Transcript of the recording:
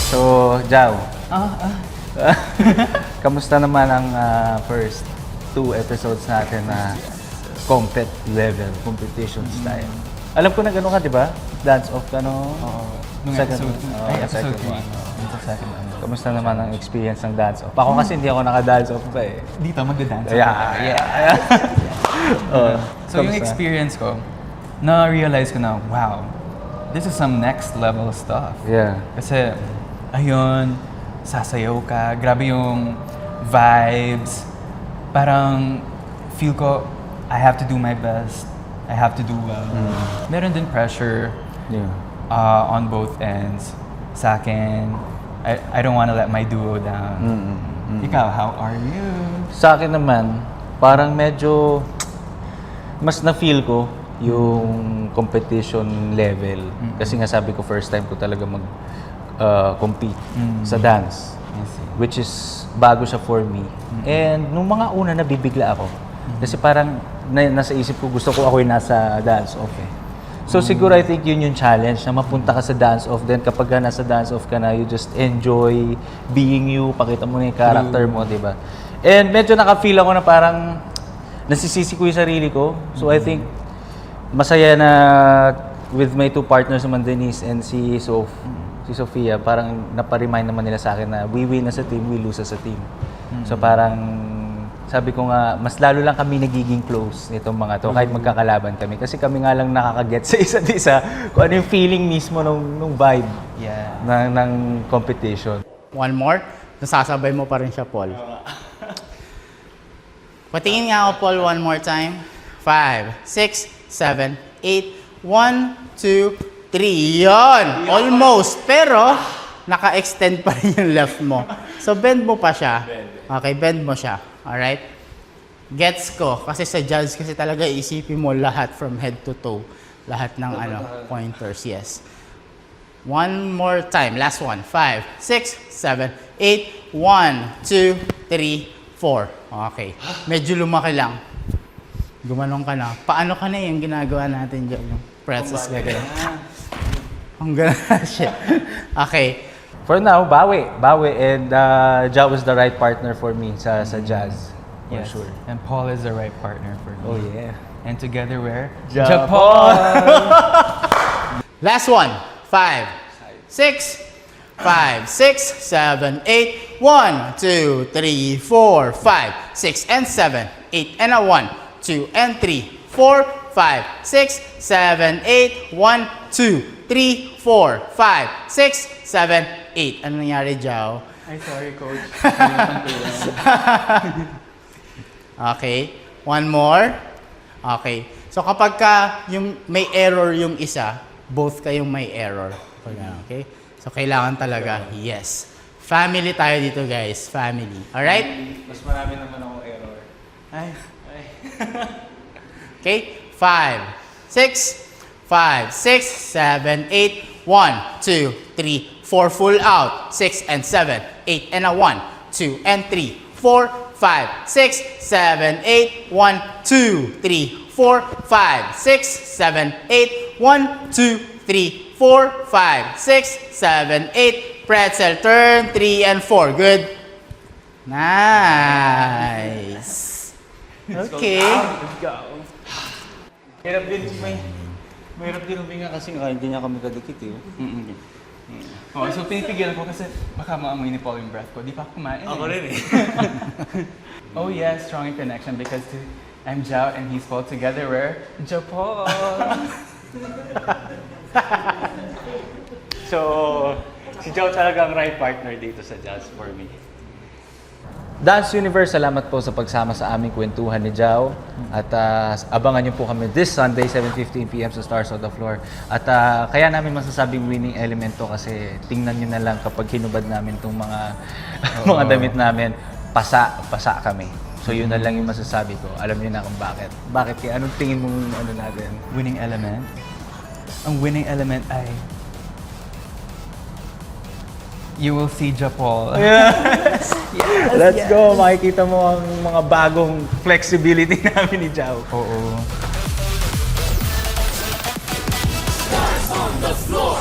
So, Jao. Kamusta naman ang first 2 episodes natin na compet level, competition style? Alam ko na gano'n ka, di ba? Dance off ka, no? Nung episode 2. Episode 3. Second one. Kamusta naman ang experience ng dance off? Ako kasi hindi ako naka-dance off pa eh. Dito, magda-dance. Yeah. So yung experience ko, na-realize ko na, wow, this is some next level stuff. Yeah. Kasi, ayun, sasayaw ka, grabe yung vibes. Parang, feel ko, I have to do my best. I have to do well. Meron din pressure on both ends. Sa akin, I don't want to let my duo down. Ikaw, how are you? Sa akin naman, parang medyo mas na-feel ko yung competition level. Kasi nga sabi ko, first time ko talaga mag-compete sa dance. Which is bago siya for me. And nung mga una, nabibigla ako. Kasi parang nasa isip ko, gusto ko ako yung nasa dance-off eh. So siguro I think yun yung challenge, na mapunta ka sa dance-off. Then kapag nasa dance-off ka na, you just enjoy being you, pakita mo na yung character mo, di ba? And medyo naka-feel ako na parang nasisisi ko yung sarili ko. So I think masaya na with my 2 partners naman, Denise and si Sofia, parang naparemind naman nila sa akin na we win as a team, we lose as a team. So parang sabi ko nga, mas lalo lang kami nagiging close nitong mga to, kahit magkakalaban kami. Kasi kami nga lang nakakaget sa isa't isa kung ano yung feeling mismo nung vibe ng competition. One more, nasasabay mo pa rin siya, Paul. Patingin nga ako, Paul, one more time. 5, 6, 7, 8, 1, 2, 3. Yun! Almost! Pero, naka-extend pa rin yung left mo. So, bend mo pa siya. Okay, bend mo siya. Alright? Gets ko. Kasi sa jazz, kasi talaga isipin mo lahat from head to toe. Lahat ng pointers, yes. One more time. Last one. 5, 6, 7, 8, 1, 2, 3, 4. Okay. Medyo lumaki lang. Gumanong ka na. Paano ka na yung ginagawa natin dyan? Yung pretzels gagawin. Ang gana siya. Okay. For now, Bawi. And Jao was the right partner for me sa jazz. For Yes. sure. And Paul is the right partner for me. Oh yeah. And together we're Japan! Last one. 5, 6, 5, 6, 7, 8, 1, 2, 3, 4, 5, 6, and 7, 8, and a 1, 2, and 3, 4, 5, 6, 7, 8, 1, 2, 3, 4, 5, 6, 7, 8. Ano nangyari, Jao? Ay, sorry, coach. Okay. One more. Okay. So kapag ka yung may error yung isa, both kayong may error. Okay? So kailangan talaga, yes. Family tayo dito, guys. Family. Alright? Mas marami naman akong error. Ay. Okay? 5, 6, 5, 6, 7, 8, 1, 2, 3, 4, full out. 6 and 7, 8 and a 1, 2 and 3, 4, 5, 6, 7, 8, 1, 2, 3, 4, 5, 6, 7, 8, 1, 2, 3, 4, 5, 6, 7, 8. Pretzel, turn, 3 and 4. Good? Nice. Okay. Let's go. Hirap din huminga kasi hindi niya kami kadikit eh. Oh, so pinipigilan ko kasi baka maamoy ni Paul yung breath ko. Di pa ako kumain. Ako rin eh. Oh yes, strong connection because I'm Jao and he's Paul. Together we're Japan. So, si Jao talaga ang right partner dito sa jazz for me. Dance Universe, salamat po sa pagsama sa aming kwentuhan ni Jao. At abangan niyo po kami this Sunday, 7:15 PM sa Stars on the Floor. At kaya namin masasabing winning element to kasi tingnan niyo na lang kapag hinubad namin itong mga mga damit namin, pasa kami. So yun na lang yung masasabi ko. Alam niyo na kung bakit. Bakit kaya? Anong tingin mong ano natin? Winning element? Ang winning element ay you will see Japol. Yes! Let's go! Makikita mo ang mga bagong flexibility namin ni Jao. Oo. On the floor.